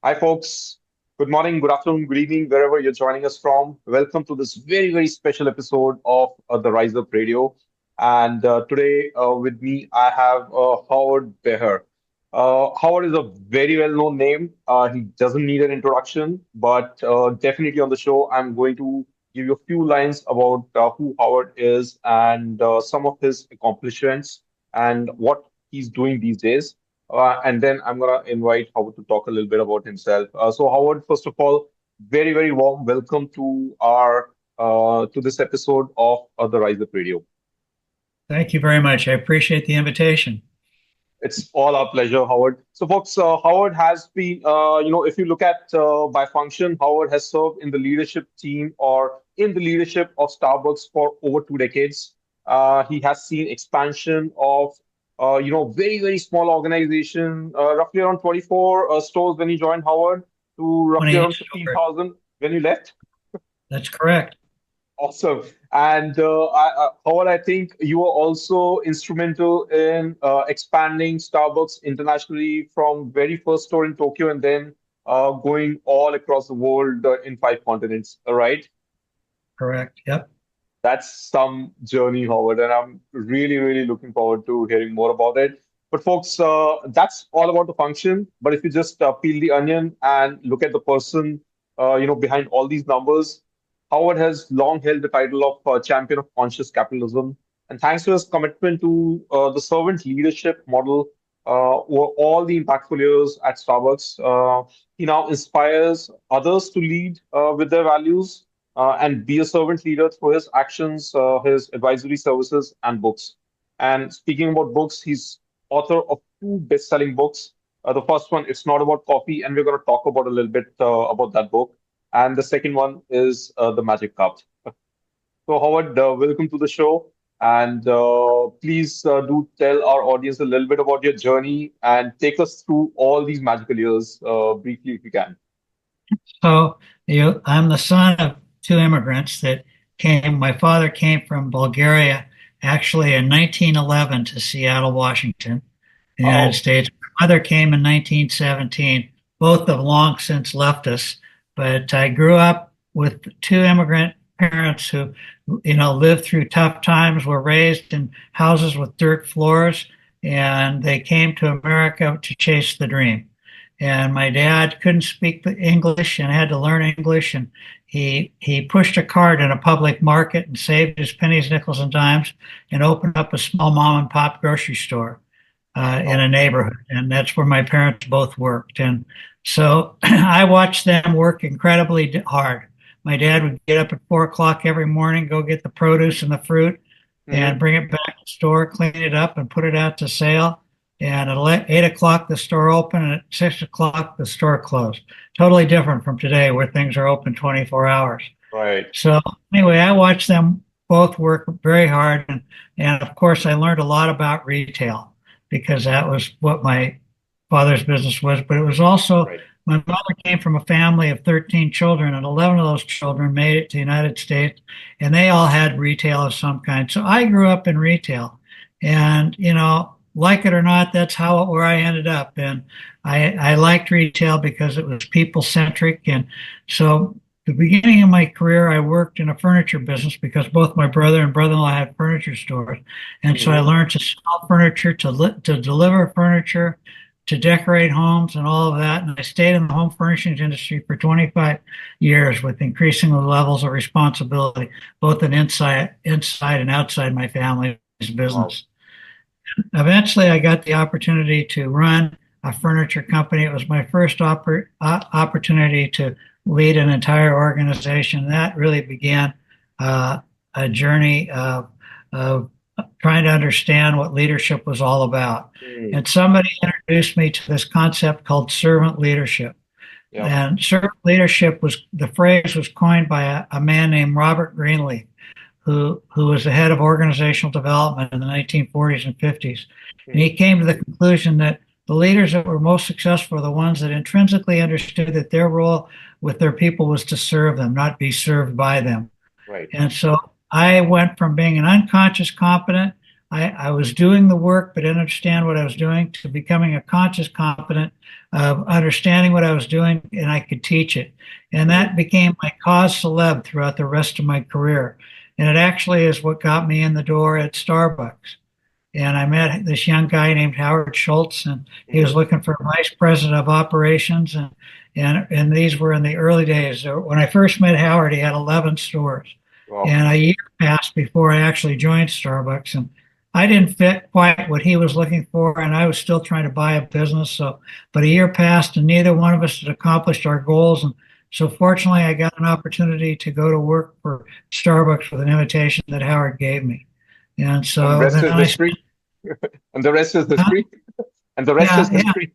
Hi, folks. Good morning, good afternoon, good evening, wherever you're joining us from. Welcome to this very, very special episode of the RiseUp Radio. And today with me, I have Howard Behar. Howard is a very well-known name. He doesn't need an introduction, but definitely on the show, I'm going to give you a few lines about who Howard is and some of his accomplishments and what he's doing these days. And then I'm gonna invite Howard to talk a little bit about himself. So Howard, first of all, very, very warm welcome to our to this episode of the Rise Up Radio. Thank you very much. I appreciate the invitation. It's all our pleasure, Howard. So, folks, Howard has been, if you look at by function, Howard has served in the leadership team or in the leadership of Starbucks for over 2 decades. He has seen expansion of, very, very small organization, roughly around 24 stores when he joined Howard to roughly 28 around stores. 15,000 when he left. That's correct. Awesome. And Howard, I think you are also instrumental in expanding Starbucks internationally from very first store in Tokyo and then going all across the world in 5 continents. All right. Correct. Yep. That's some journey, Howard, and I'm really, really looking forward to hearing more about it. But folks, that's all about the function. But if you just peel the onion and look at the person, behind all these numbers, Howard has long held the title of champion of conscious capitalism, and thanks to his commitment to the servant leadership model over all the impactful years at Starbucks, he now inspires others to lead with their values and be a servant leader through his actions, his advisory services, and books. And speaking about books, he's author of two best-selling books. The first one, It's Not About Coffee, and we're going to talk about a little bit about that book. And the second one is The Magic Cup. So, Howard, welcome to the show. And please do tell our audience a little bit about your journey and take us through all these magical years briefly, if you can. I'm the son of two immigrants that came. My father came from Bulgaria actually in 1911 to Seattle, Washington, the United Oh, States. My mother came in 1917. Both have long since left us, but I grew up with two immigrant parents who, lived through tough times, were raised in houses with dirt floors, and they came to America to chase the dream. And my dad couldn't speak the English and had to learn English, and he pushed a cart in a public market and saved his pennies, nickels, and dimes, and opened up a small mom and pop grocery store in oh, a neighborhood, and that's where my parents both worked. And so I watched them work incredibly hard. My dad would get up at 4 o'clock every morning, go get the produce and the fruit, and hmm, bring it back to the store, clean it up, and put it out to sale. And at 8 o'clock, the store opened, and at 6 o'clock, the store closed. Totally different from today, where things are open 24 hours. right. So anyway, I watched them both work very hard, and of course, I learned a lot about retail because that was what my father's business was. But it was also Right. my mother came from a family of 13 children, and 11 of those children made it to the United States, and they all had retail of some kind. So I grew up in retail, and like it or not, that's how where I ended up. And I liked retail because it was people centric, and so the beginning of my career, I worked in a furniture business because both my brother and brother-in-law had furniture stores, and so I Hmm. learned to sell furniture, to deliver furniture, to decorate homes, and all of that. And I stayed in the home furnishings industry for 25 years with increasing levels of responsibility, both inside and outside my family's Wow. business. Eventually, I got the opportunity to run a furniture company. It was my first opportunity to lead an entire organization. That really began a journey of trying to understand what leadership was all about. Hmm. And somebody introduced me to this concept called servant leadership. Yeah. And servant leadership was the phrase was coined by a man named Robert Greenleaf, who was the head of organizational development in the 1940s and 50s. And Hmm. he came to the conclusion that the leaders that were most successful are the ones that intrinsically understood that their role with their people was to serve them, not be served by them. Right. And so I went from being an unconscious competent I was doing the work but didn't understand what I was doing, to becoming a conscious competent of understanding what I was doing and I could teach it. And Hmm. that became my cause célèbre throughout the rest of my career. And it actually is what got me in the door at Starbucks. And I met this young guy named Howard Shlutz, and he Hmm. was looking for a vice president of operations. And these were in the early days. When I first met Howard, he had 11 stores. Wow. And a year passed before I actually joined Starbucks. And I didn't fit quite what he was looking for, and I was still trying to buy a business. But a year passed, and neither one of us had accomplished our goals. And so, fortunately, I got an opportunity to go to work for Starbucks with an invitation that Howard gave me. And And the so rest then is I spent, history. And the rest is history. And the rest yeah, is yeah, history.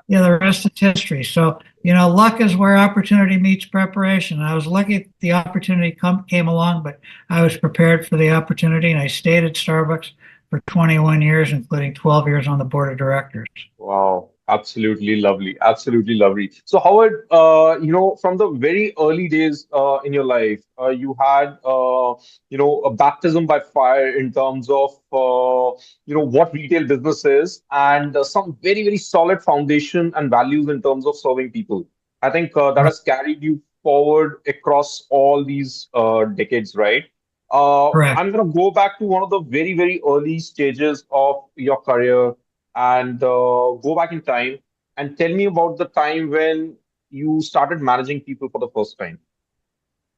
yeah, the rest is history. So, luck is where opportunity meets preparation. I was lucky the opportunity came along, but I was prepared for the opportunity, and I stayed at Starbucks for 21 years, including 12 years on the board of directors. Wow, absolutely lovely, absolutely lovely. So, Howard, from the very early days in your life, you had, a baptism by fire in terms of, what retail business is, and some very, very solid foundation and values in terms of serving people. I think that Right. has carried you forward across all these decades, right? Correct. I'm going to go back to one of the very, very early stages of your career and go back in time and tell me about the time when you started managing people for the first time.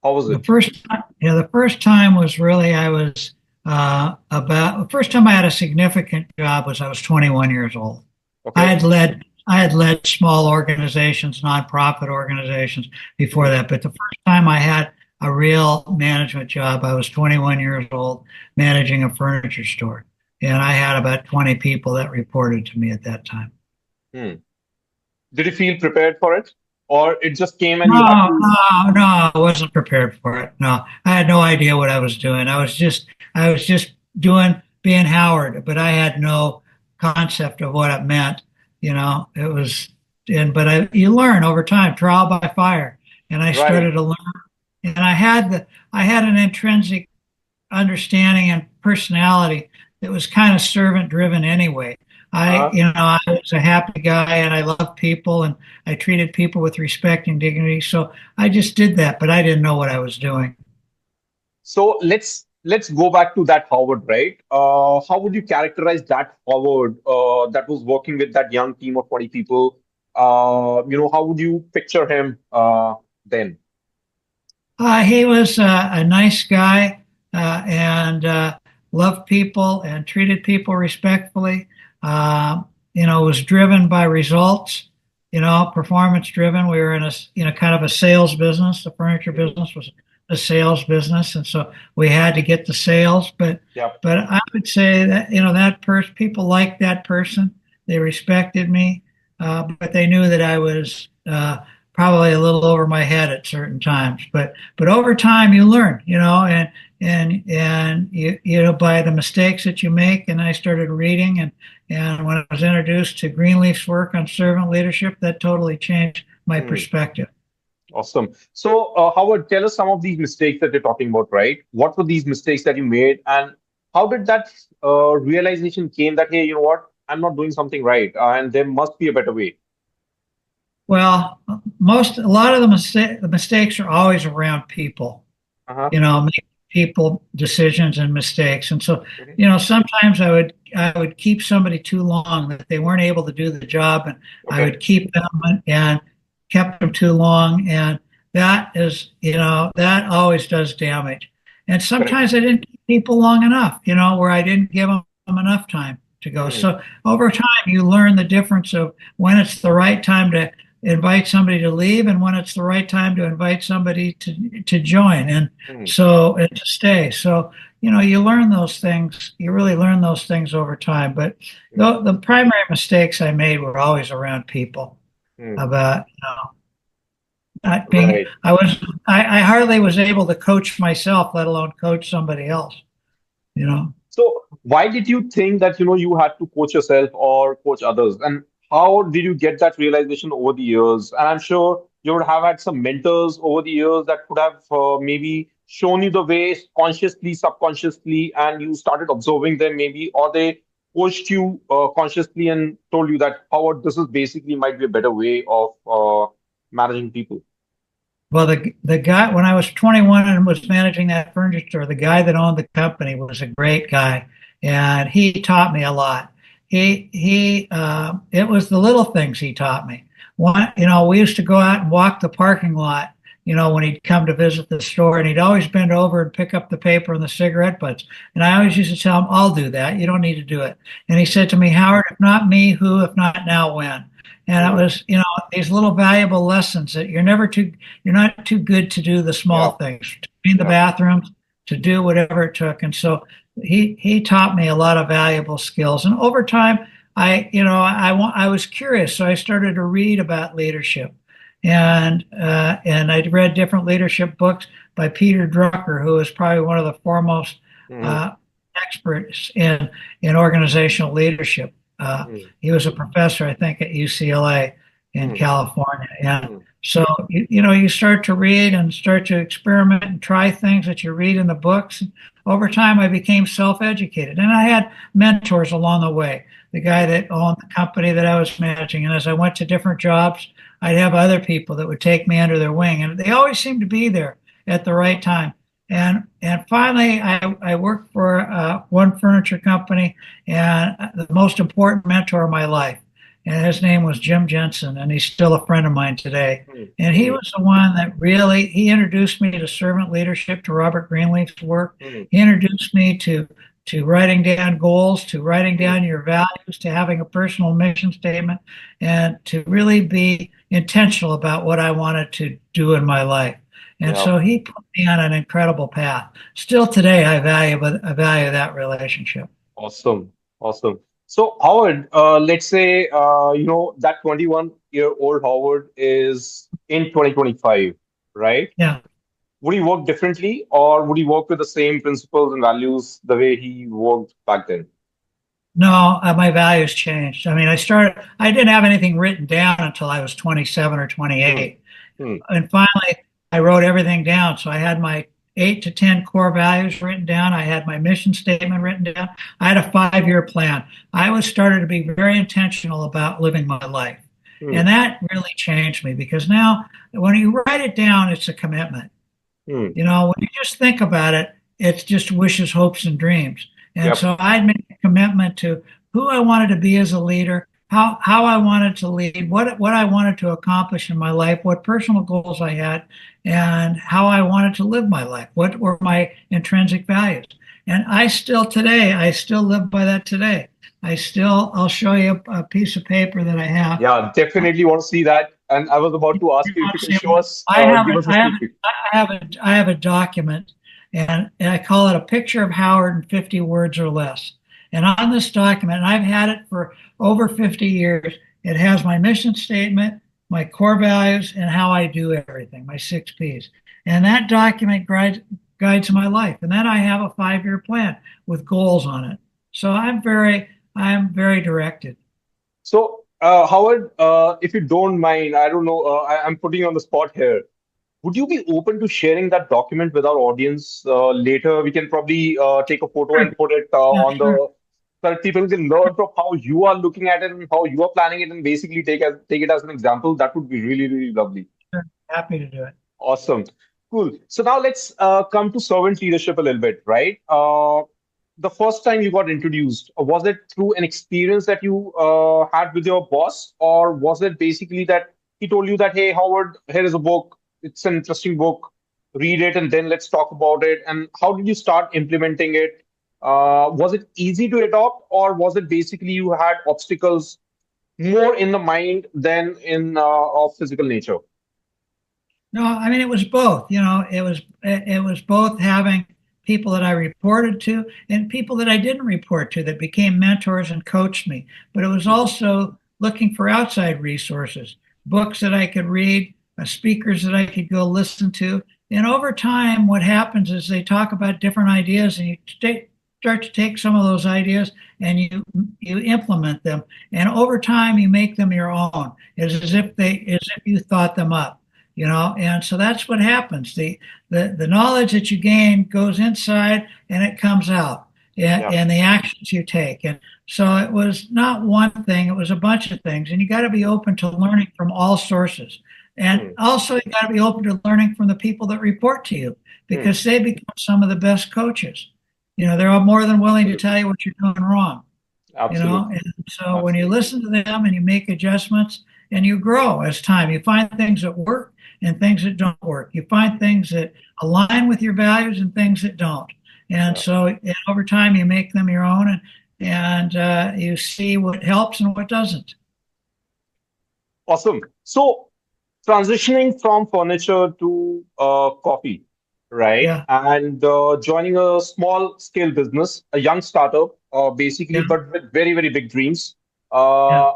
How was The it? first time, the first time was really I was about the first time I had a significant job was I was 21 years old. Okay. I had led small organizations, nonprofit organizations before Hmm. that, but the first time I had a real management job, I was 21 years old managing a furniture store, and I had about 20 people that reported to me at that time. Hmm. Did you feel prepared for it, or it just came and you had No, to? no, no, I wasn't prepared for it. No, I had no idea what I was doing. I was just being Howard, but I had no concept of what it meant. It was, you learn over time, trial by fire. And I Right. started to learn, and I had an intrinsic understanding and personality that was kind of servant driven anyway. Uh, I was a happy guy and I loved people and I treated people with respect and dignity. So I just did that, but I didn't know what I was doing. so let's go back to that Howard, right? How would you characterize that Howard that was working with that young team of 20 people? How would you picture him then? He was a nice guy and loved people and treated people respectfully. Was driven by results, performance driven. We were in kind of a sales business. The furniture Hmm. business was a sales business. And so we had to get the sales. Yep. But I would say that, that person, people liked that person. They respected me, but they knew that I was, probably a little over my head at certain times. But over time you learn, and by the mistakes that you make. And I started reading, and when I was introduced to Greenleaf's work on servant leadership, that totally changed my Hmm. perspective. Awesome. So, Howard, tell us some of these mistakes that you're talking about, right? What were these mistakes that you made, and how did that realization came that, hey, you know what, I'm not doing something right, and there must be a better way. Well, a lot of the mistakes are always around people, Uh-huh. make people decisions and mistakes. And so, Mhm. sometimes I would keep somebody too long, that they weren't able to do the job, and I Okay. would keep them and kept them too long. And that always does damage. And Correct. sometimes I didn't keep people long enough, where I didn't give them enough time to go. Hmm. So over time, you learn the difference of when it's the right time to invite somebody to leave and when it's the right time to invite somebody to join. Hmm. And to stay. So, you learn those things. You really learn those things over time. But Hmm. the primary mistakes I made were always around people. Hmm. About not being, Right. I hardly was able to coach myself, let alone coach somebody else. You know. So, why did you think that, you had to coach yourself or coach others? And how did you get that realization over the years? And I'm sure you would have had some mentors over the years that could have maybe shown you the way consciously, subconsciously, and you started observing them maybe, or they pushed you consciously and told you that, Howard, this is basically might be a better way of managing people? Well, the guy when I was 21 and was managing that furniture store, the guy that owned the company was a great guy, and he taught me a lot. It was the little things he taught me. One, we used to go out and walk the parking lot. When he'd come to visit the store, and he'd always bend over and pick up the paper and the cigarette butts. And I always used to tell him, "I'll do that. You don't need to do it." And he said to me, "Howard, if not me, who? If not now, when?" And it Hmm. was, these little valuable lessons that you're not too good to do the small Yeah, things, to clean the yeah. bathrooms, to do whatever it took. And so he taught me a lot of valuable skills. And over time, I was curious, so I started to read about leadership, and I read different leadership books by Peter Drucker, who is probably one of the foremost Hmm. uh, experts in organizational leadership. Hmm. He was a professor, I think, at UCLA in Hmm. California. And Hmm. so, you start to read and start to experiment and try things that you read in the books. Over time, I became self-educated, and I had mentors along the way. The guy that owned the company that I was managing, and as I went to different jobs, I'd have other people that would take me under their wing, and they always seemed to be there at the right time. And finally, I worked for one furniture company, and the most important mentor of my life, and his name was Jim Jensen, and he's still a friend of mine today. Hmm. And he Hmm. was the one that really he introduced me to servant leadership, to Robert Greenleaf's work. Hmm. He introduced me to writing down goals, to writing Hmm. down your values, to having a personal mission statement, and to really be intentional about what I wanted to do in my life. And Yeah. so he put me on an incredible path. Still today, I value that relationship. Awesome. Awesome. So, Howard, let's say, that 21-year-old Howard is in 2025, right? Yeah. Would he work differently, or would he work with the same principles and values the way he worked back then? No, my values changed. I mean, I didn't have anything written down until I was 27 or Hmm. 28. Hmm. And finally, I wrote everything down. So I had my 8 to 10 core values written down. I had my mission statement written down. I had a 5-year plan. I was started to be very intentional about living my life. Hmm. And that really changed me because now when you write it down, it's a commitment. Hmm. When you just think about it, it's just wishes, hopes, and dreams. And Yep. so I'd made a commitment to who I wanted to be as a leader, how I wanted to lead, what I wanted to accomplish in my life, what personal goals I had, and how I wanted to live my life. What were my intrinsic values? And I still live by that today. I'll show you a piece of paper that I have. Yeah, definitely want to see that. And I was about to ask you if you can See, show us, I have give a, us a I have, sneak peek. I have a document, and I call it a picture of Howard in 50 words or less. And on this document, and I've had it for over 50 years, it has my mission statement, my core values, and how I do everything, my 6 P's. And that document guides my life. And then I have a 5-year plan with goals on it. So I'm very directed. So, Howard, if you don't mind, I don't know, I'm putting you on the spot here. Would you be open to sharing that document with our audience later? We can probably take a photo Sure. and put it Yeah, on sure. the so that people can learn from how you are looking at it and how you are planning it, and basically take it as an example. That would be really, really lovely. Sure. Happy to do it. Awesome. Cool. So now let's come to servant leadership a little bit, right? The first time you got introduced, was it through an experience that you had with your boss, or was it basically that he told you that, hey, Howard, here is a book. It's an interesting book. Read it, and then let's talk about it. And how did you start implementing it? Was it easy to adopt, or was it basically you had obstacles more in the mind than in of physical nature? No, I mean it was both. It was both having people that I reported to and people that I didn't report to that became mentors and coached me. But it was also looking for outside resources, books that I could read, speakers that I could go listen to. And over time, what happens is they talk about different ideas, and you start to take some of those ideas and you implement them. And over time, you make them your own. It's as if you thought them up. and so that's what happens. The knowledge that you gain goes inside and it comes out, Yeah. and the actions you take. And so it was not one thing, it was a bunch of things. And you got to be open to learning from all sources. And Hmm. also, you got to be open to learning from the people that report to you Hmm. because they become some of the best coaches. They're more than willing to Absolutely. tell you what you're doing wrong. Absolutely. And so when you Absolutely. listen to them and you make adjustments and you grow as time, you find things that work and things that don't work. You find things that align with your values and things that don't. And Yeah. so over time, you make them your own and you see what helps and what doesn't. Awesome. So transitioning from furniture to coffee, right? Yeah, And joining a small scale business, a young startup, basically, yeah, but with very, very big dreams. yeah. Uh,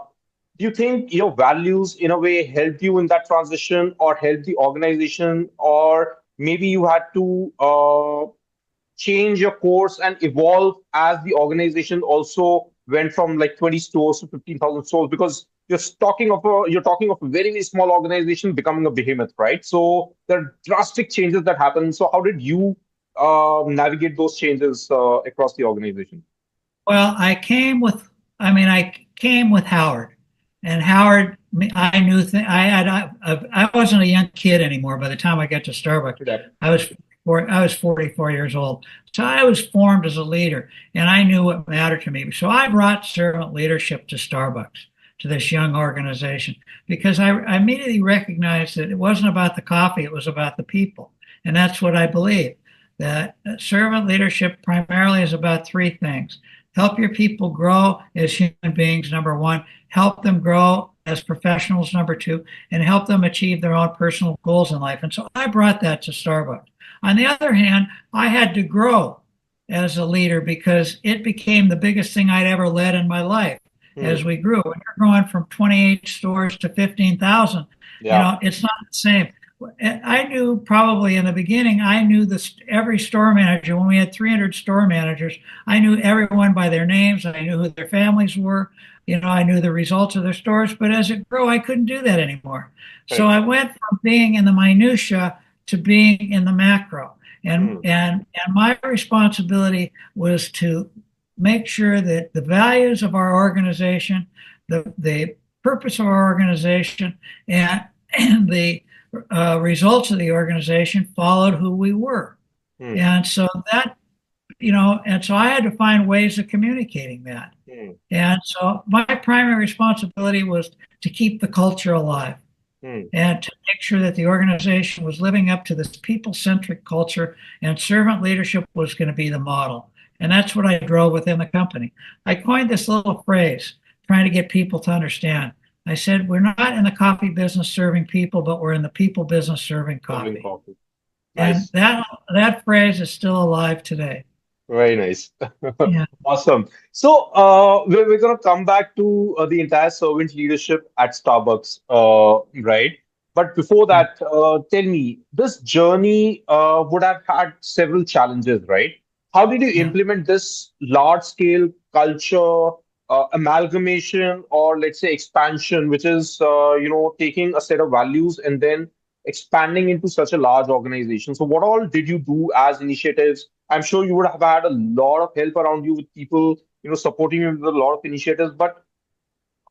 do you think your values, in a way, helped you in that transition or helped the organization, or maybe you had to change your course and evolve as the organization also went from like 20 stores to 15,000 stores? Because you're talking of a very, very small organization becoming a behemoth, right? So there are drastic changes that happen. So how did you navigate those changes across the organization? Well, I came with Howard, and Howard, I knew, I wasn't a young kid anymore by the time I got to Starbucks. Yeah. I was 44 years old. So I was formed as a leader and I knew what mattered to me. So I brought servant leadership to Starbucks, to this young organization, because I immediately recognized that it wasn't about the coffee, it was about the people. And that's what I believe, that servant leadership primarily is about three things. Help your people grow as human beings, number one, help them grow as professionals, number two, and help them achieve their own personal goals in life. And so I brought that to Starbucks. On the other hand, I had to grow as a leader because it became the biggest thing I'd ever led in my life as Hmm. we grew. When you're going from 28 stores to 15,000, Yeah. it's not the same. I knew probably in the beginning, I knew every store manager. When we had 300 store managers, I knew everyone by their names. I knew who their families were. I knew the results of their stores. But as it grew, I couldn't do that anymore. So Correct. I went from being in the minutia to being in the macro. And Hmm. and and my responsibility was to make sure that the values of our organization, the purpose of our organization, and the results of the organization followed who we were. Hmm. And so and so I had to find ways of communicating that. Hmm. And so my primary responsibility was to keep the culture alive Hmm. and to make sure that the organization was living up to this people-centric culture, and servant leadership was going to be the model. And that's what I drove within the company. I coined this little phrase, trying to get people to understand. I said, we're not in the coffee business serving people, but we're in the people business serving Serving coffee. coffee. And Nice. that phrase is still alive today. Very nice. Yeah. Awesome. So we're going to come back to the entire servant leadership at Starbucks, right? But before Yeah. that, tell me, this journey would have had several challenges, right? How did you Yeah. implement this large-scale culture amalgamation, or let's say expansion, which is taking a set of values and then expanding into such a large organization? So what all did you do as initiatives? I'm sure you would have had a lot of help around you with people, supporting you with a lot of initiatives. But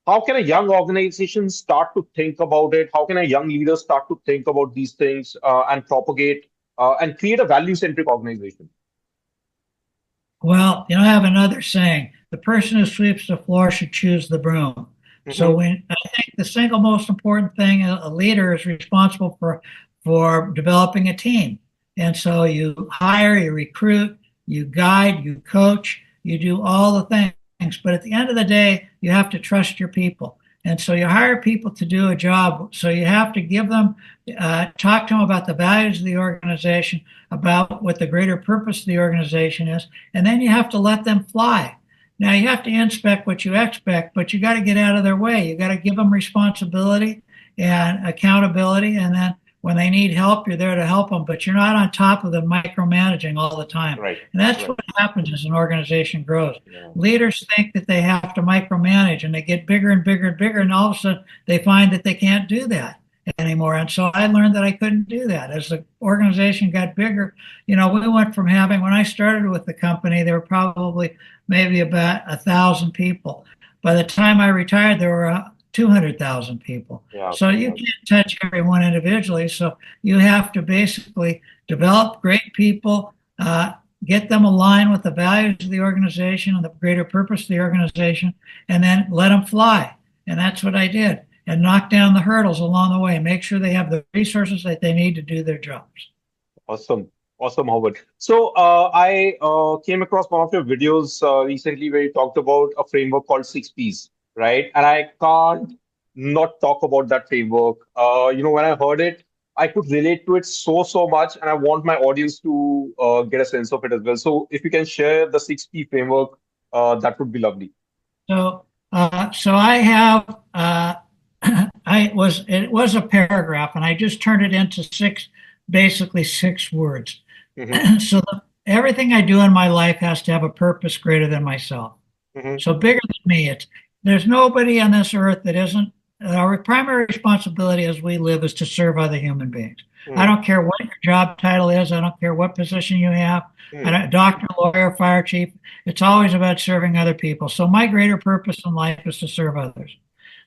how can a young organization start to think about it? How can a young leader start to think about these things and propagate and create a value-centric organization? Well, I have another saying: the person who sweeps the floor should choose the broom. So Hmm. when I think the single most important thing, a leader is responsible for developing a team. And so you hire, you recruit, you guide, you coach, you do all the things. But at the end of the day, you have to trust your people. And so you hire people to do a job. So you have to talk to them about the values of the organization, about what the greater purpose of the organization is, and then you have to let them fly. Now you have to inspect what you expect, but you got to get out of their way. You got to give them responsibility and accountability, and then when they need help, you're there to help them, but you're not on top of them micromanaging all the time. Right, And that's right. what happens as an organization grows. Yeah. Leaders think that they have to micromanage and they get bigger and bigger and bigger, and all of a sudden they find that they can't do that. anymore. And so I learned that I couldn't do that. As the organization got bigger, we went from having, when I started with the company, there were probably maybe about 1,000 people. By the time I retired, there were 200,000 people. Yeah. So you can't touch everyone individually. So you have to basically develop great people, get them aligned with the values of the organization and the greater purpose of the organization, and then let them fly. And that's what I did. And knock down the hurdles along the way. Make sure they have the resources that they need to do their jobs. Awesome. Awesome, Howard. So I came across one of your videos recently where you talked about a framework called 6 Ps, right? And I can't not talk about that framework. When I heard it, I could relate to it so much, and I want my audience to get a sense of it as well. So if you can share the 6 P framework, that would be lovely. So I have it was a paragraph, and I just turned it into basically 6 words. Hmm. So everything I do in my life has to have a purpose greater than myself. Hmm. So bigger than me. There's nobody on this earth that isn't. Our primary responsibility as we live is to serve other human beings. I Hmm. don't care what your job title is. I don't care what position you have. Hmm. Doctor, lawyer, fire chief. It's always about serving other people. So my greater purpose in life is to serve others.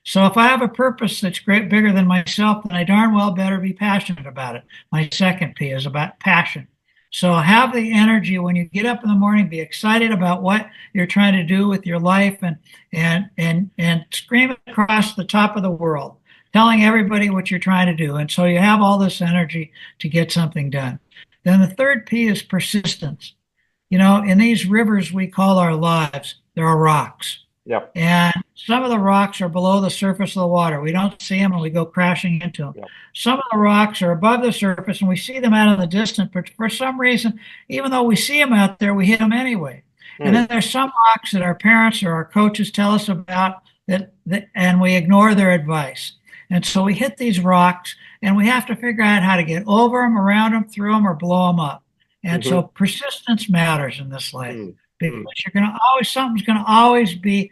So if I have a purpose that's bigger than myself, then I darn well better be passionate about it. My second P is about passion. So have the energy when you get up in the morning, be excited about what you're trying to do with your life, and scream it across the top of the world, telling everybody what you're trying to do. And so you have all this energy to get something done. Then the third P is persistence. In these rivers we call our lives, there are rocks. Yep. And some of the rocks are below the surface of the water. We don't see them and we go crashing into them. Yep. Some of the rocks are above the surface and we see them out in the distance, but for some reason, even though we see them out there, we hit them anyway. And Hmm. then there's some rocks that our parents or our coaches tell us about and we ignore their advice. And so we hit these rocks and we have to figure out how to get over them, around them, through them, or blow them up. And so Hmm. persistence matters in this life Hmm. because Hmm. something's going to always be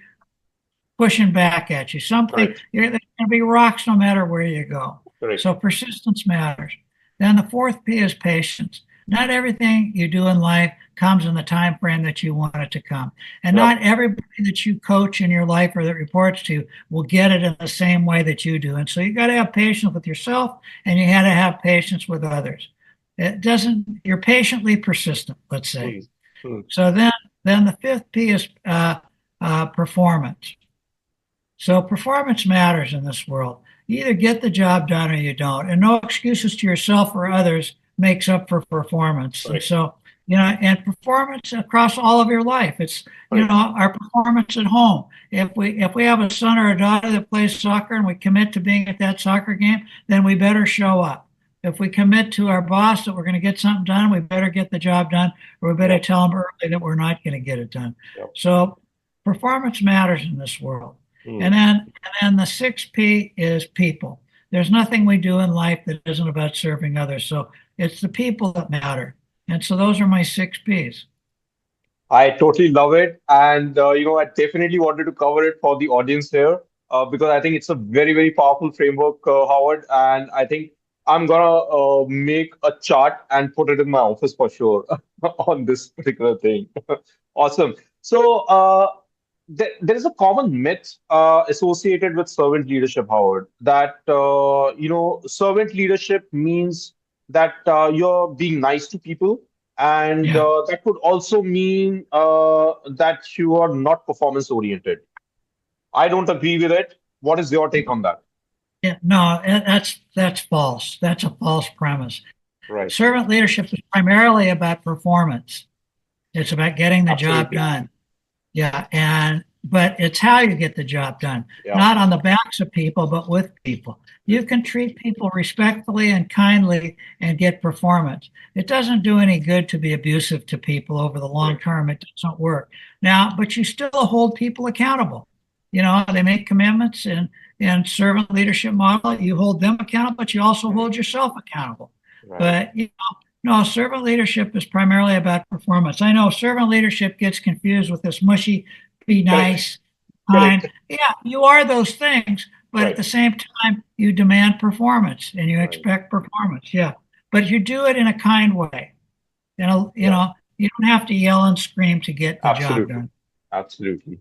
pushing back at you. Correct. There's going to be rocks no matter where you go. Correct. So persistence matters. Then the fourth P is patience. Not everything you do in life comes in the time frame that you want it to come. And Yep. not everybody that you coach in your life or that reports to you will get it in the same way that you do. And so you got to have patience with yourself and you got to have patience with others. You're patiently persistent, let's say. Hmm. Hmm. So then the fifth P is performance. So performance matters in this world. You either get the job done or you don't. And no excuses to yourself or others makes up for performance. And Correct. so, and performance across all of your life. It's, Correct. our performance at home. If we have a son or a daughter that plays soccer and we commit to being at that soccer game, then we better show up. If we commit to our boss that we're going to get something done, we better get the job done, or we better Yep. tell them early that we're not going to get it done. Yep. So performance matters in this world. Hmm. And then the 6 P is people. There's nothing we do in life that isn't about serving others. So it's the people that matter. And so those are my 6 Ps. I totally love it. And, I definitely wanted to cover it for the audience here because I think it's a very, very powerful framework, Howard. And I think I'm going to make a chart and put it in my office for sure on this particular thing. Awesome. So, there is a common myth associated with servant leadership, Howard, that, servant leadership means that you're being nice to people. And Yeah. that could also mean that you are not performance oriented. I don't agree with it. What is your take on that? Yeah. No, that's false. That's a false premise. Right. Servant leadership is primarily about performance. It's about getting the job Absolutely. done. Yeah, but it's how you get the job done, Yeah. not on the backs of people, but with people. You can treat people respectfully and kindly and get performance. It doesn't do any good to be abusive to people over the long Correct. term. It doesn't work. Now, but you still hold people accountable. They make commitments and servant leadership model. You hold them accountable, but you also Mm. hold yourself accountable. Right. But no, servant leadership is primarily about performance. I know servant leadership gets confused with this mushy, be Correct. nice, kind. Correct. Yeah, you are those things, but at Right. the same time, you demand performance and you Right. expect performance. Yeah. But you do it in a kind way. Yeah. You don't have to yell and scream to get the job Absolutely. done. Absolutely.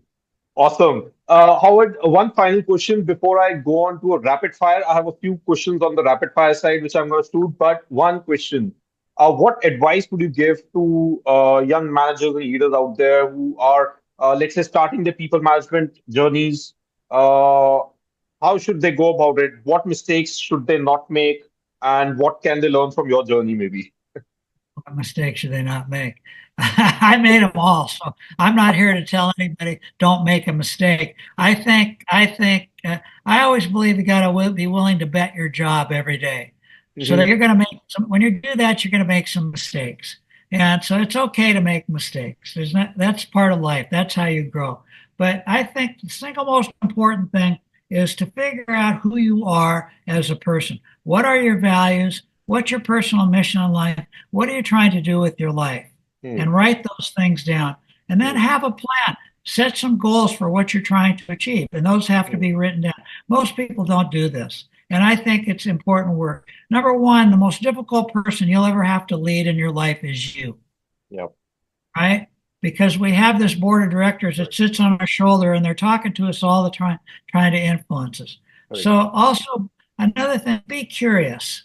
Awesome. Howard, one final question before I go on to a rapid fire. I have a few questions on the rapid fire side, which I'm going to shoot, but one question. What advice would you give to young managers and leaders out there who are, let's say, starting their people management journeys? Uh, how should they go about it? What mistakes should they not make? And what can they learn from your journey, maybe? What mistakes should they not make? I made them all, so I'm not here to tell anybody don't make a mistake. I always believe you got to be willing to bet your job every day, so that Hmm. you're going to make some. When you do that, you're going to make some mistakes, and so it's okay to make mistakes. There's not That's part of life. That's how you grow. But I think the single most important thing is to figure out who you are as a person. What are your values? What's your personal mission in life? What are you trying to do with your life? Hmm. And write those things down. And then Hmm. have a plan. Set some goals for what you're trying to achieve. And those have to Hmm. be written down. Most people don't do this. And I think it's important work. Number one, the most difficult person you'll ever have to lead in your life is you, Yeah. right? Because we have this board of directors that sits on our shoulder and they're talking to us all the time, trying to influence us. So Correct. also another thing, be curious.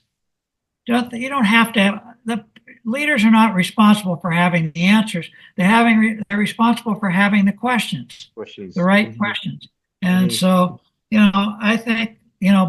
You don't have to have the leaders are not responsible for having the answers. They're responsible for having the questions, the Questions. right Hmm. questions. And Hmm. so, I think,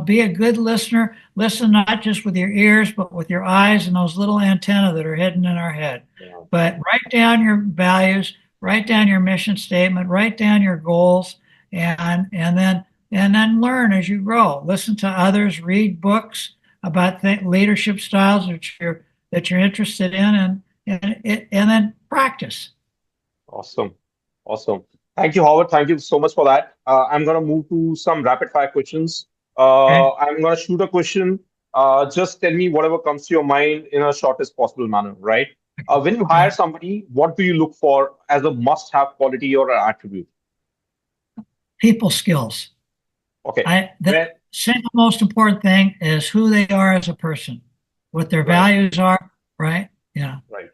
be a good listener. Listen not just with your ears, but with your eyes and those little antennae that are hidden in our head. Yeah. But write down your values, write down your mission statement, write down your goals, and then learn as you grow. Listen to others, read books about leadership styles that you're interested in, and then practice. Awesome. Awesome. Thank you, Howard. Thank you so much for that. I'm going to move to some rapid fire questions. Okay. I'm going to shoot a question. Just tell me whatever comes to your mind in a shortest possible manner, right? When you hire Yeah. somebody, what do you look for as a must-have quality or an attribute? People skills. Okay. The Where, single most important thing is who they are as a person, what their right, values are, right? Yeah. right.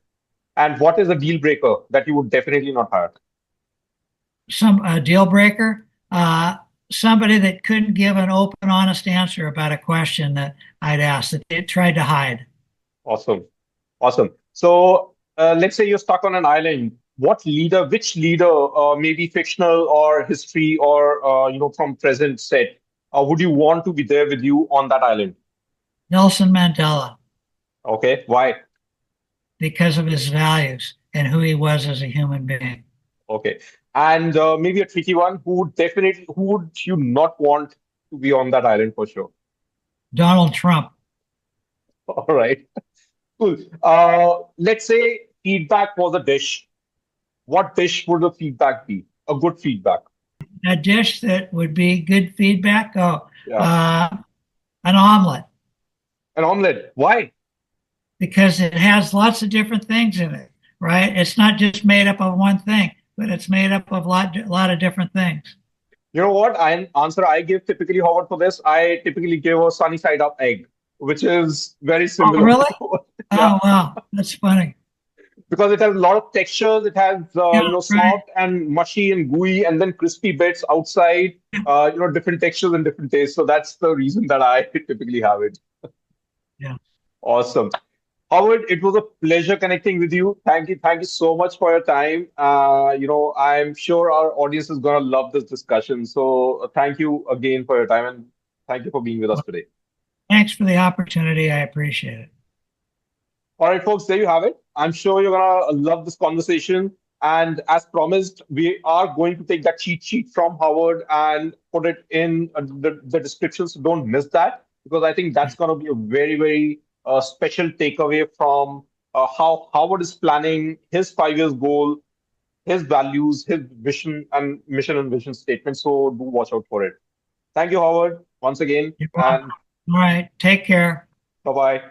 And what is a deal breaker that you would definitely not hire? Some deal breaker. Somebody that couldn't give an open, honest answer about a question that I'd asked, that they tried to hide. Awesome. Awesome. So let's say you're stuck on an island. Which leader, maybe fictional or history or from present set, would you want to be there with you on that island? Nelson Mandela, Okay, why? because of his values and who he was as a human being. Okay, and maybe a tricky one. Who would you not want to be on that island for sure? Donald Trump. All right, cool. Let's say feedback was a dish. What dish would the feedback be? A good feedback. A dish that would be good feedback. Oh, Yeah, uh, an omelet, an omelette. Why? because it has lots of different things in it, right? It's not just made up of one thing, but it's made up of a lot of different things. You know what? Answer I give typically, Howard, for this. I typically give a sunny side up egg, which is very Oh, similar. really? Yeah, Oh, wow. That's funny. because it has a lot of textures. It has Yeah, right. soft and mushy and gooey, and then crispy bits outside. Different textures and different tastes. So that's the reason that I typically have it. Yeah. Awesome. Howard, it was a pleasure connecting with you. Thank you so much for your time. I'm sure our audience is gonna love this discussion. So thank you again for your time and thank you for being with us Well, today. thanks for the opportunity. I appreciate it. All right, folks, there you have it. I'm sure you're gonna love this conversation. And as promised, we are going to take that cheat sheet from Howard and put it in the description. So don't miss that because I think that's going to be a very, very special takeaway from how Howard is planning his 5 years goal, his values, his vision and mission and vision statement. So do watch out for it. Thank you, Howard, once again. You're welcome. And All right. Take care. bye bye.